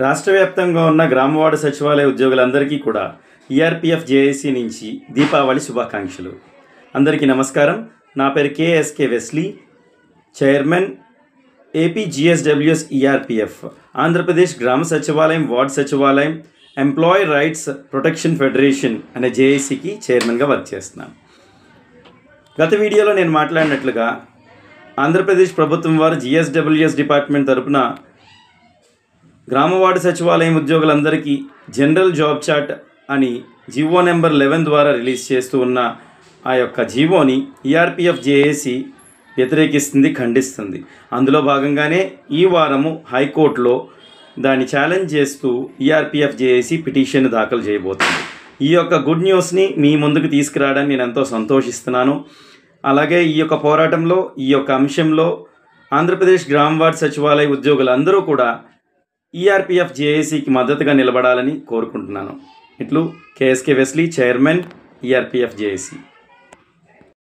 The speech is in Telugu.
రాష్ట్ర వ్యాప్తంగా ఉన్న గ్రామవార్డు సచివాలయ ఉద్యోగులందరికీ కూడా ఈఆర్పీఎఫ్ జేఏసీ నుంచి దీపావళి శుభాకాంక్షలు. అందరికీ నమస్కారం. నా పేరు K S K Wesley, chairman A P G S W S E R P F, Andhra Pradesh Grama Sachivalayam, ward సచివాలయం, ఎంప్లాయీ రైట్స్ ప్రొటెక్షన్ ఫెడరేషన్ అనే జేఏసీకి చైర్మన్గా వర్క్ చేస్తున్నాను. గత వీడియోలో నేను మాట్లాడినట్లుగా ఆంధ్రప్రదేశ్ ప్రభుత్వం వారు జీఎస్డబ్ల్యూఎస్ డిపార్ట్మెంట్ తరపున గ్రామ వార్డు సచివాలయం ఉద్యోగులందరికీ జనరల్ జాబ్ చార్ట్ అని జీవో నెంబర్ 11 ద్వారా రిలీజ్ చేస్తూ ఉన్న ఆ యొక్క జీవోని ఈఆర్పీఎఫ్ జేఏసీ వ్యతిరేకిస్తుంది, ఖండిస్తుంది. అందులో భాగంగానే ఈ వారము హైకోర్టులో దాన్ని ఛాలెంజ్ చేస్తూ ఈఆర్పీఎఫ్ జేఏసీ పిటిషన్ దాఖలు చేయబోతుంది. ఈ యొక్క గుడ్ న్యూస్ని మీ ముందుకు తీసుకురావడానికి నేను ఎంతో సంతోషిస్తున్నాను. అలాగే ఈ యొక్క పోరాటంలో, ఈ యొక్క అంశంలో ఆంధ్రప్రదేశ్ గ్రామ వార్డు సచివాలయ ఉద్యోగులందరూ కూడా ఈఆర్పీఎఫ్ జేఏసీకి మద్దతుగా నిలబడాలని కోరుకుంటున్నాను. ఇట్లు కేఎస్కే వెస్లీ, చైర్మన్ ఈఆర్పీఎఫ్ జేఏసీ.